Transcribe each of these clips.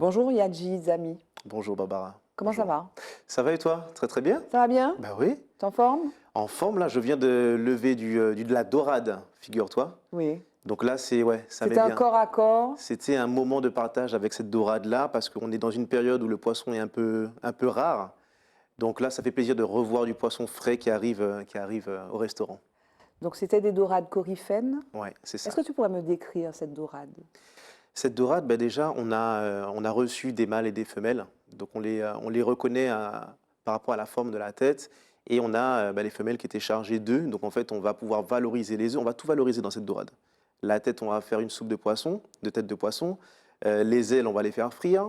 Bonjour Yadji Zami, Bonjour Barbara. comment ça Bonjour. va? Ça va et toi? Très très bien? Ça va bien? Bah oui. T'es en forme? En forme là, je viens de lever de la dorade, figure-toi. Oui. Donc là, c'est ouais, ça C'était m'est un bien. corps à corps. C'était un moment de partage avec cette dorade là parce qu'on est dans une période où le poisson est un peu rare. Donc là, ça fait plaisir de revoir du poisson frais qui arrive au restaurant. Donc c'était des dorades coryphènes. Ouais, c'est Est-ce ça. que tu pourrais me décrire cette dorade? Cette dorade, bah déjà, on a reçu des mâles et des femelles. Donc on les reconnaît par rapport à la forme de la tête. Et on a les femelles qui étaient chargées d'œufs. Donc en fait, on va pouvoir valoriser les œufs. On va tout valoriser dans cette dorade. La tête, on va faire une soupe de poisson, de tête de poisson. Les ailes, on va les faire frire.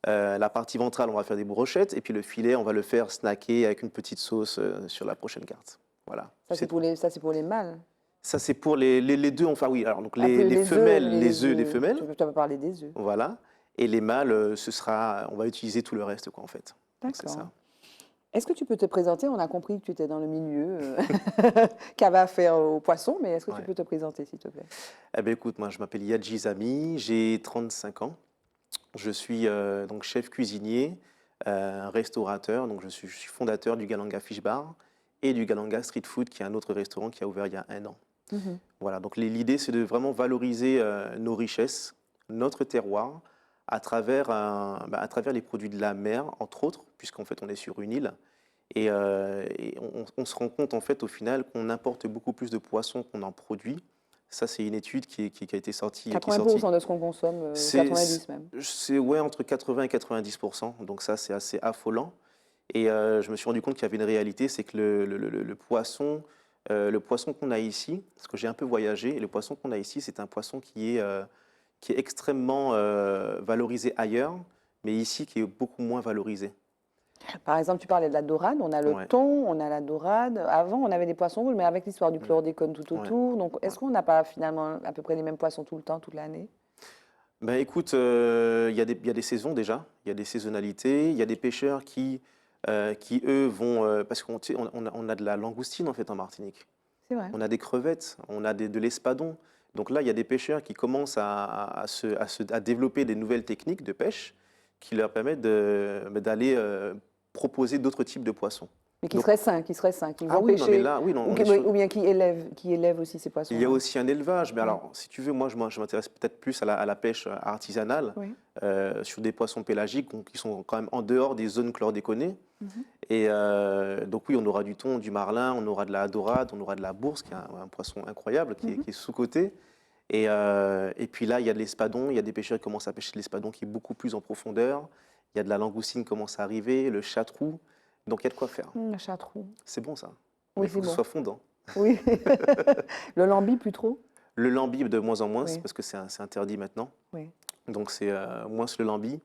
La partie ventrale, on va faire des brochettes. Et puis le filet, on va le faire snacker avec une petite sauce sur la prochaine carte. Voilà. C'est tout. Ça c'est pour les mâles. Ça, c'est pour les deux. Enfin, oui. Alors, donc Un peu les les œufs, femelles, les œufs des femelles. Tu vas parler des œufs. Voilà. Et les mâles, on va utiliser tout le reste, quoi, en fait. Donc, c'est D'accord. ça. Est-ce que tu peux te présenter? On a compris que tu étais dans le milieu, qu'il y avait affaire aux poissons, mais est-ce que tu Ouais. peux te présenter, s'il te plaît? Eh bien, écoute, moi, je m'appelle Yadji Zami, j'ai 35 ans. Je suis donc chef cuisinier, restaurateur. Donc, je suis fondateur du Galanga Fish Bar et du Galanga Street Food, qui est un autre restaurant qui a ouvert il y a un an. Mhm. Voilà. Donc, l'idée, c'est de vraiment valoriser nos richesses, notre terroir, à travers les produits de la mer, entre autres, puisqu'en fait, on est sur une île. Et on se rend compte, en fait, au final, qu'on importe beaucoup plus de poissons qu'on en produit. Ça, c'est une étude qui a été sortie. Qui est sortie. 80% de ce qu'on consomme, C'est 90 même. ouais, entre 80 et 90%. Donc ça, c'est assez affolant. Et je me suis rendu compte qu'il y avait une réalité, c'est que le poisson qu'on a ici, parce que j'ai un peu voyagé, et le poisson qu'on a ici, c'est un poisson qui est extrêmement valorisé ailleurs, mais ici qui est beaucoup moins valorisé. Par exemple, tu parlais de la dorade, on a le Ouais. thon, on a la dorade. Avant, on avait des poissons rouges, mais avec l'histoire du chlordécone tout Ouais. autour. Donc, est-ce Ouais. qu'on n'a pas finalement à peu près les mêmes poissons tout le temps, toute l'année? Ben écoute, il y a des saisons déjà, il y a des saisonnalités, il y a des pêcheurs qui eux, vont... parce qu'on tu sais, on a de la langoustine en fait en Martinique. C'est vrai. On a des crevettes, on a de l'espadon. Donc là, il y a des pêcheurs qui commencent à développer des nouvelles techniques de pêche qui leur permettent d'aller proposer d'autres types de poissons. Mais qui Donc, serait sain, qui serait sain, qui ah vont oui, non, mais pêcher, là, oui, non, ou, on est sur... ou bien qui élève aussi ces Il y a poissons-là. aussi un élevage, mais Oui. alors, si tu veux, moi, je m'intéresse peut-être plus à la pêche artisanale, Oui. sur des poissons pélagiques donc, qui sont quand même en dehors des zones chlordéconées. Mhm. Et donc oui, on aura du thon, du marlin, on aura de la dorade, on aura de la bourse, qui est un poisson incroyable, qui est sous-coté. Et puis là, il y a de l'espadon, il y a des pêcheurs qui commencent à pêcher de l'espadon qui est beaucoup plus en profondeur. Il y a de la langoustine qui commence à arriver, le chatrou. Donc il y a de quoi faire. Le chatrou. C'est bon ça. Oui, Mais il faut c'est que ce bon. soit fondant. Oui. Le lambi, plus trop? Le lambi de moins en moins, Oui. parce que c'est interdit maintenant. Oui. Donc c'est moins le lambi.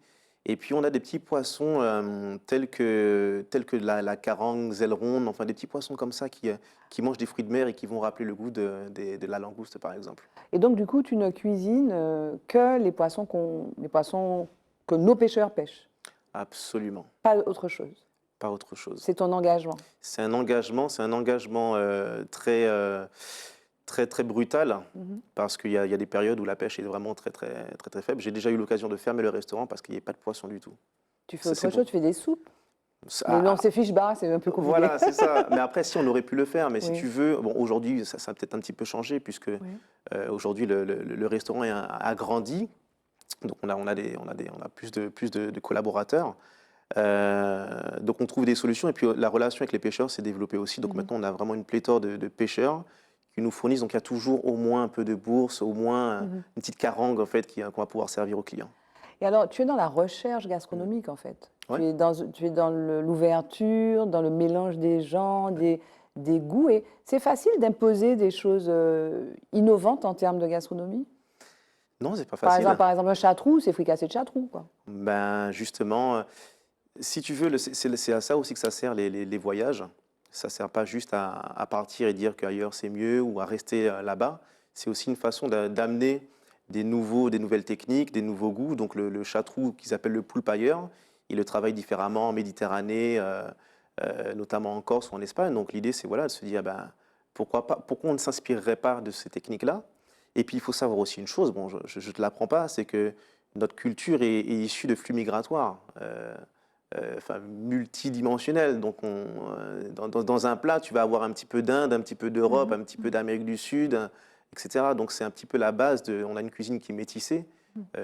Et puis on a des petits poissons tels que la carangue, zèle-ronde, enfin des petits poissons comme ça qui mangent des fruits de mer et qui vont rappeler le goût de la langouste par exemple. Et donc, du coup, tu ne cuisines que les poissons que nos pêcheurs pêchent, Absolument, pas autre chose. pas autre chose. C'est ton engagement. C'est un engagement très brutal Mhm. parce qu'il y a des périodes où la pêche est vraiment très faible. J'ai déjà eu l'occasion de fermer le restaurant parce qu'il n'y avait pas de poisson du tout. Tu fais Ça, autre c'est chose, bon. tu fais des soupes. Ça- Mais non, c'est fish bar, c'est un peu compliqué. Voilà, c'est ça. Mais après, si on aurait pu le faire, mais si Oui. tu veux, bon, aujourd'hui, ça a peut-être un petit peu changé puisque Oui. aujourd'hui le restaurant a grandi, donc on a plus de collaborateurs. Donc on trouve des solutions et puis la relation avec les pêcheurs s'est développée aussi. Donc maintenant, on a vraiment une pléthore de pêcheurs qui nous fournissent. Donc il y a toujours au moins un peu de bourse, au moins une petite carangue en fait qu'on va pouvoir servir aux clients. Et alors, tu es dans la recherche gastronomique, en fait. Ouais. Tu es dans l'ouverture, dans le mélange des gens, des goûts. Et c'est facile d'imposer des choses innovantes en termes de gastronomie. Non, c'est pas facile. Par exemple, un chatrou, c'est fricassé de chatrou, quoi. Ben justement, si tu veux, c'est à ça aussi que ça sert les voyages. Ça ne sert pas juste à partir et dire qu'ailleurs c'est mieux ou à rester là-bas. C'est aussi une façon d'amener des nouvelles techniques, des nouveaux goûts. Donc le chatrou qu'ils appellent le poulpe ailleurs, ils le travaillent différemment en Méditerranée, notamment en Corse ou en Espagne. Donc l'idée c'est voilà, de se dire ben, pourquoi on ne s'inspirerait pas de ces techniques-là. Et puis il faut savoir aussi une chose, bon, je ne te l'apprends pas, c'est que notre culture est issue de flux migratoires, enfin, multidimensionnels. Donc, dans un plat, tu vas avoir un petit peu d'Inde, un petit peu d'Europe, Mhm. un petit peu d'Amérique du Sud, etc. Donc, c'est un petit peu la base de. On a une cuisine qui est métissée,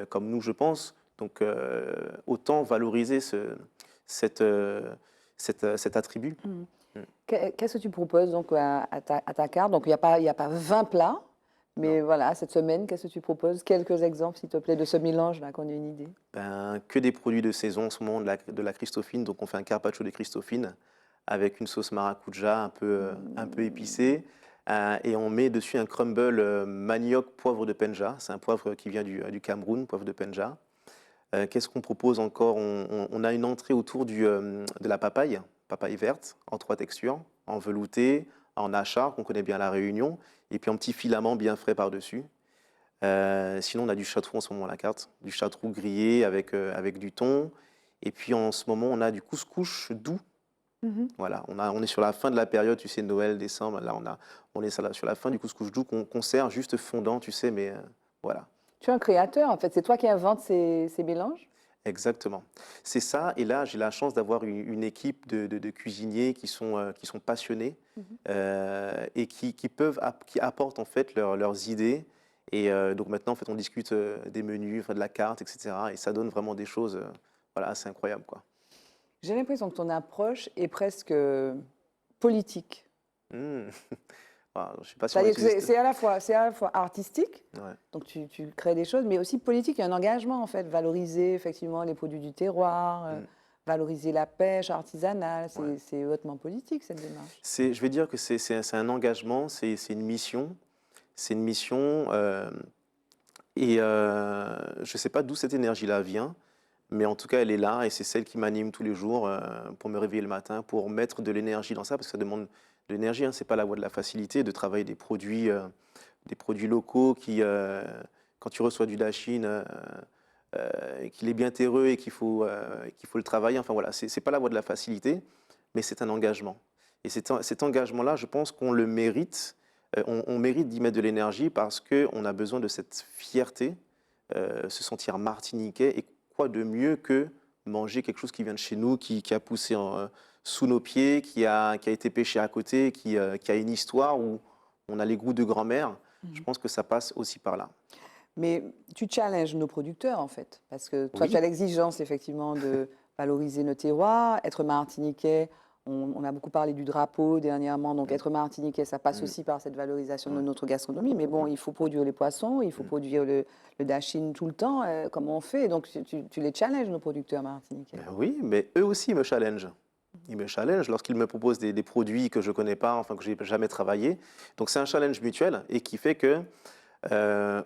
comme nous, je pense. Donc, autant valoriser cette, cet attribut. Mhm. Mm. Qu'est-ce que tu proposes donc à ta carte? Donc il y a pas 20 plats, mais Non. voilà, cette semaine, qu'est-ce que tu proposes? Quelques exemples, s'il te plaît, de ce mélange-là, qu'on ait une idée. Ben, que des produits de saison en ce moment, de la Christophine. Donc, on fait un carpaccio de Christophine avec une sauce maracuja un peu épicée. Et on met dessus un crumble manioc poivre de Penja. C'est un poivre qui vient du Cameroun, poivre de Penja. Qu'est-ce qu'on propose encore? On a une entrée autour de la papaye, papaye verte, en 3 textures, en velouté, en achar, qu'on connaît bien à La Réunion, et puis en petit filament bien frais par-dessus. Sinon, on a du chartrou en ce moment à la carte, du chartrou grillé avec du thon. Et puis en ce moment, on a du couscous doux. Mhm. Voilà, on est sur la fin de la période, tu sais, Noël, décembre. Là, on est sur la fin du couscous doux qu'on sert juste fondant, tu sais, mais voilà. Tu es un créateur, en fait. C'est toi qui inventes ces mélanges? Exactement. C'est ça. Et là, j'ai la chance d'avoir une équipe de cuisiniers qui sont passionnés Mhm. et qui apportent en fait leurs idées. Et donc maintenant, en fait, on discute des menus, enfin, de la carte, etc. Et ça donne vraiment des choses voilà, assez incroyables, quoi. J'ai l'impression que ton approche est presque politique. Hmm. Voilà, je ne sais pas si on va C'est-à-dire que utiliser. c'est à la fois artistique, Ouais. donc tu crées des choses, mais aussi politique. Il y a un engagement, en fait, valoriser effectivement les produits du terroir, Hmm. valoriser la pêche artisanale. Ouais. C'est hautement politique, cette démarche. Je vais dire que c'est un engagement, c'est une mission. C'est une mission. Et je ne sais pas d'où cette énergie-là vient, mais en tout cas, elle est là et c'est celle qui m'anime tous les jours pour me réveiller le matin, pour mettre de l'énergie dans ça, parce que ça demande de l'énergie. Hein, ce n'est pas la voie de la facilité de travailler des produits locaux qui, quand tu reçois du Dachine, qu'il est bien terreux et qu'il faut le travailler. Enfin voilà, ce n'est pas la voie de la facilité, mais c'est un engagement. Et cet engagement-là, je pense qu'on le mérite. On mérite d'y mettre de l'énergie parce qu'on a besoin de cette fierté, se sentir martiniquais. Et quoi de mieux que manger quelque chose qui vient de chez nous, qui a poussé sous nos pieds, qui a été pêché à côté, qui a une histoire où on a les goûts de grand-mère. Je Mhm. pense que ça passe aussi par là. Mais tu challenges nos producteurs, en fait, parce que toi, tu as Oui. l'exigence, effectivement, de valoriser nos terroirs, être martiniquais. On a beaucoup parlé du drapeau dernièrement, donc Mm, être martiniquais, ça passe mm, aussi par cette valorisation de ouais, notre gastronomie. Mais bon, mm, il faut produire les poissons, il faut mm. produire le dachine tout le temps. Comment on fait? Donc, tu les challenges, nos producteurs martiniquais. Ben oui, mais eux aussi ils me challengent. Ils me challengent lorsqu'ils me proposent des produits que je ne connais pas, enfin que je n'ai jamais travaillé. Donc c'est un challenge mutuel et qui fait que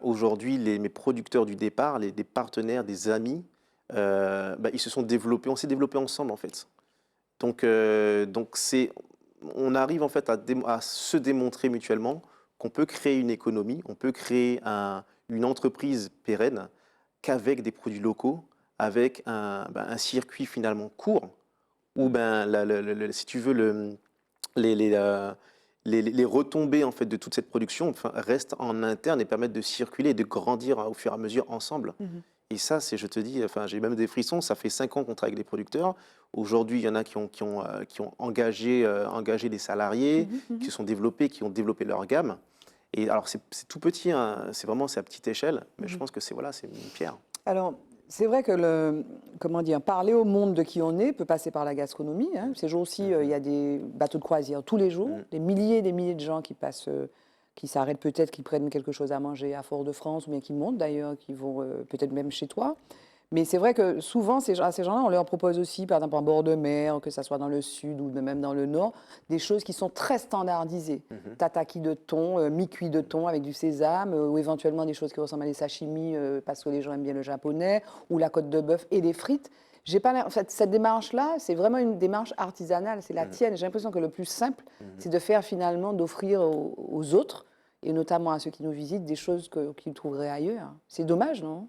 aujourd'hui, mes producteurs du départ, des partenaires, des amis, bah, ils se sont développés, on s'est développés ensemble en fait. Donc on arrive en fait à se démontrer mutuellement qu'on peut créer une économie, on peut créer une entreprise pérenne qu'avec des produits locaux, avec un circuit finalement court, où ben, si tu veux, les, les, euh, les retombées en fait, de toute cette production enfin, restent en interne et permettent de circuler et de grandir au fur et à mesure ensemble. Mhm. Et ça, je te dis, enfin, j'ai même des frissons, ça fait 5 ans qu'on travaille avec des producteurs. Aujourd'hui, il y en a qui ont engagé des salariés, Mhm, qui mhm. se sont développés, qui ont développé leur gamme. Et alors, c'est tout petit, hein, c'est à petite échelle, mais je Mhm. pense que voilà, c'est une pierre. Alors, c'est vrai que comment dire, parler au monde de qui on est peut passer par la gastronomie, hein. Ces jours-ci, il y a des bateaux de croisière tous les jours, Mhm. des milliers de gens qui passent, qui s'arrêtent peut-être, qui prennent quelque chose à manger à Fort-de-France, ou bien qui montent d'ailleurs, qui vont peut-être même chez toi. Mais c'est vrai que souvent, à ces gens-là, on leur propose aussi, par exemple, en bord de mer, que ce soit dans le sud ou même dans le nord, des choses qui sont très standardisées. Mhm. Tataki de thon, mi-cuit de thon avec du sésame, ou éventuellement des choses qui ressemblent à des sashimi parce que les gens aiment bien le japonais, ou la côte de bœuf et des frites. J'ai pas, en fait, cette démarche-là, c'est vraiment une démarche artisanale, c'est la Mhm. tienne. J'ai l'impression que le plus simple, Mhm. c'est de faire finalement, d'offrir aux autres, et notamment à ceux qui nous visitent, des choses qu'ils trouveraient ailleurs. C'est dommage, non?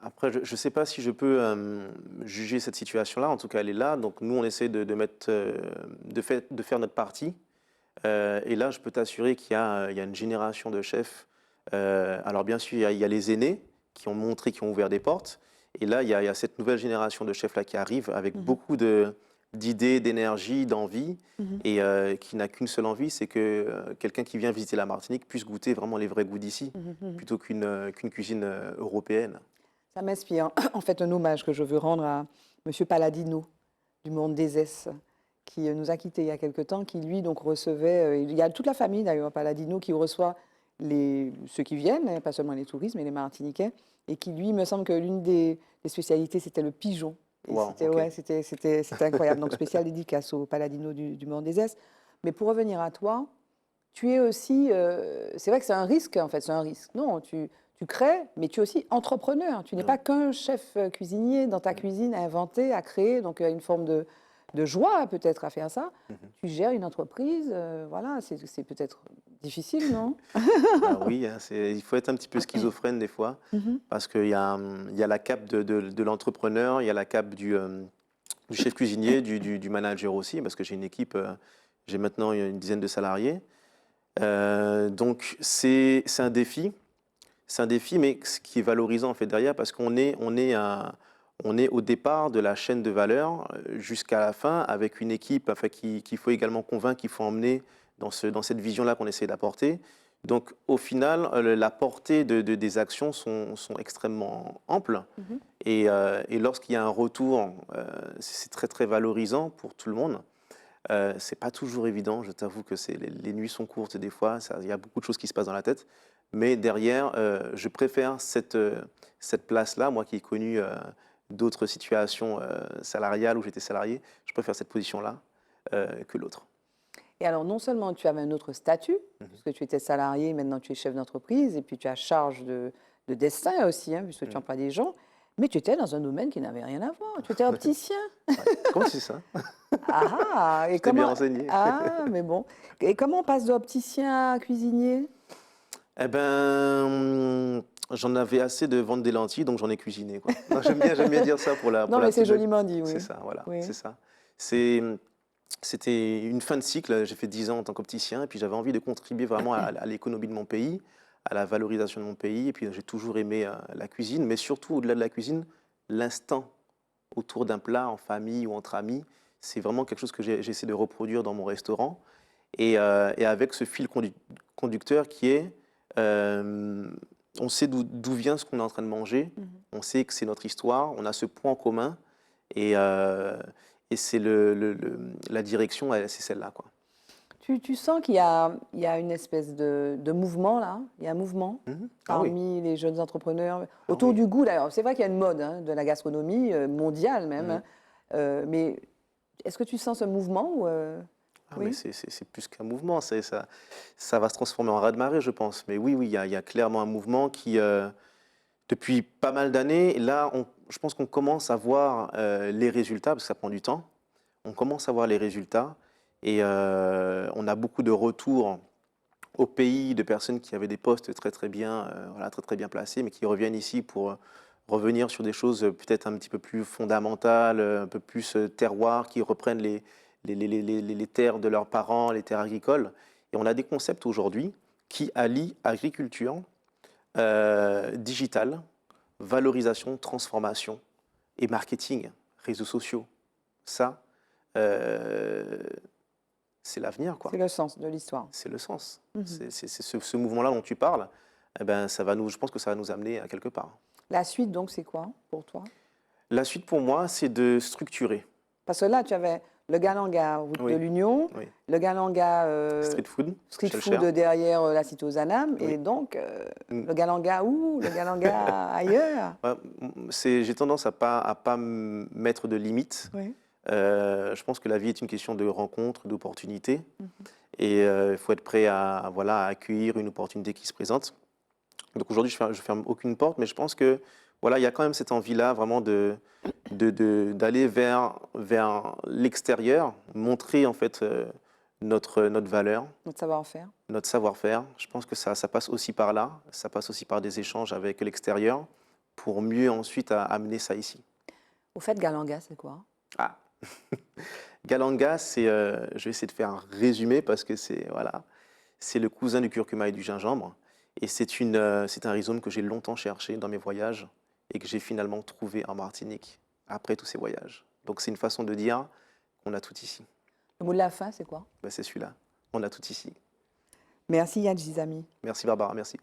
Après, je ne sais pas si je peux juger cette situation-là. En tout cas, elle est là. Donc, nous, on essaie de faire notre partie. Et là, je peux t'assurer qu'il y a une génération de chefs. Alors, bien sûr, il y a les aînés qui ont montré, qui ont ouvert des portes. Et là, il y a cette nouvelle génération de chefs là qui arrive avec Mhm. beaucoup d'idées, d'énergie, d'envie, Mhm. et qui n'a qu'une seule envie, c'est que quelqu'un qui vient visiter la Martinique puisse goûter vraiment les vrais goûts d'ici, Mhm. Mhm. plutôt qu'une cuisine européenne. Ça m'inspire en fait un hommage que je veux rendre à Monsieur Palladino du Monde des Es, qui nous a quittés il y a quelque temps, qui lui donc recevait, il y a toute la famille d'ailleurs, Palladino, qui reçoit ceux qui viennent, hein, pas seulement les touristes, mais les Martiniquais, et qui lui, il me semble que l'une des spécialités, c'était le pigeon. Et Wow, c'était ok. ouais, c'était incroyable. Donc spécial dédicace au Palladino du Monde des Es. Mais pour revenir à toi, tu es aussi, c'est vrai que c'est un risque en fait, c'est un risque. Non, tu crées, mais tu es aussi entrepreneur. Tu n'es pas Ouais. qu'un chef cuisinier dans ta cuisine à inventer, à créer. Donc une forme de joie peut-être à faire ça. Mhm. Tu gères une entreprise, voilà, c'est peut-être difficile, non? Bah oui, hein, il faut être un petit peu schizophrène des fois, Mhm. parce qu'il y a la cape de l'entrepreneur, il y a la cape du chef cuisinier, du manager aussi, parce que j'ai une équipe, j'ai maintenant une dizaine de salariés. Donc c'est un défi. C'est un défi, mais ce qui est valorisant en fait derrière, parce on est au départ de la chaîne de valeur jusqu'à la fin avec une équipe enfin, qu'il faut également convaincre, qu'il faut emmener dans cette vision-là qu'on essaie d'apporter. Donc au final, la portée des actions sont extrêmement amples. Mhm. Et lorsqu'il y a un retour, c'est très très valorisant pour tout le monde. C'est pas toujours évident, je t'avoue que les nuits sont courtes des fois, il y a beaucoup de choses qui se passent dans la tête. Mais derrière, je préfère cette place-là, moi qui ai connu d'autres situations salariales où j'étais salarié, je préfère cette position-là que l'autre. Et alors, non seulement tu avais un autre statut, Mhm. puisque tu étais salarié, maintenant tu es chef d'entreprise, et puis tu as charge de destin aussi, hein, puisque tu Mhm. emploies des gens, mais tu étais dans un domaine qui n'avait rien à voir. Tu étais opticien. Ouais. Comment tu sais ça? Ah, ah, et Je t'ai bien comment... renseigné. Ah, mais bon. Et comment on passe d'opticien à cuisinier? Eh ben, j'en avais assez de vendre des lentilles, donc j'en ai cuisiné, quoi. Non, j'aime bien dire ça pour Non, la mais c'est petite blague. joliment dit, C'est oui. ça, voilà, Oui. c'est ça. C'est, C'était une fin de cycle. J'ai fait 10 ans en tant qu'opticien, et puis j'avais envie de contribuer vraiment à l'économie de mon pays, à la valorisation de mon pays. Et puis j'ai toujours aimé la cuisine, mais surtout au-delà de la cuisine, l'instant autour d'un plat en famille ou entre amis. C'est vraiment quelque chose que j'essaie de reproduire dans mon restaurant. Et avec ce fil conducteur qui est, euh, on sait d'où vient ce qu'on est en train de manger, Mhm. on sait que c'est notre histoire, on a ce point commun, et, c'est la direction, c'est celle-là, quoi. Tu sens il y a une espèce de mouvement là, il y a un mouvement Mhm. Ah oui, parmi les jeunes entrepreneurs ah autour oui. du goût d'ailleurs. C'est vrai qu'il y a une mode hein, de la gastronomie mondiale même, Mhm. hein. Mais est-ce que tu sens ce mouvement ou Ah, mais oui? c'est plus qu'un mouvement, ça va se transformer en raz-de-marée, je pense. Mais oui, oui, il y a clairement un mouvement qui, depuis pas mal d'années, là, je pense qu'on commence à voir les résultats, parce que ça prend du temps. On commence à voir les résultats, et on a beaucoup de retours au pays de personnes qui avaient des postes très très bien, voilà, très très bien placés, mais qui reviennent ici pour revenir sur des choses peut-être un petit peu plus fondamentales, un peu plus terroir, qui reprennent les terres de leurs parents, les terres agricoles. Et on a des concepts aujourd'hui qui allient agriculture, digital, valorisation, transformation et marketing, réseaux sociaux. Ça, euh, c'est l'avenir, C'est quoi. le sens de l'histoire. C'est le sens. Mhm. C'est ce mouvement-là dont tu parles. Eh ben, je pense que ça va nous amener à quelque part. La suite donc c'est quoi pour toi? La suite pour moi, c'est de structurer. Parce que là tu avais le Galanga route de Oui, l'Union, oui. le Galanga Street food, street food Shellshare. derrière la Cité aux Anames et Oui. donc Mm. le Galanga où? Le Galanga ailleurs? Ouais, j'ai tendance à pas mettre de limites. Oui. Je pense que la vie est une question de rencontres, d'opportunités. Mhm. Et il faut être prêt voilà, à accueillir une opportunité qui se présente. Donc aujourd'hui, je ferme aucune porte, mais je pense que voilà, il y a quand même cette envie-là vraiment d'aller vers l'extérieur, montrer en fait notre valeur, Notre savoir-faire. notre savoir-faire. Je pense que ça passe aussi par là, ça passe aussi par des échanges avec l'extérieur pour mieux ensuite amener ça ici. Au fait, Galanga, c'est quoi? Ah, Galanga, je vais essayer de faire un résumé parce que c'est voilà, c'est le cousin du curcuma et du gingembre. Et c'est un rhizome que j'ai longtemps cherché dans mes voyages et que j'ai finalement trouvé en Martinique après tous ces voyages. Donc c'est une façon de dire qu'on a tout ici. Le mot de la fin, c'est quoi? Ben, c'est celui-là. On a tout ici. Merci Yann Gizami. Merci Barbara, merci.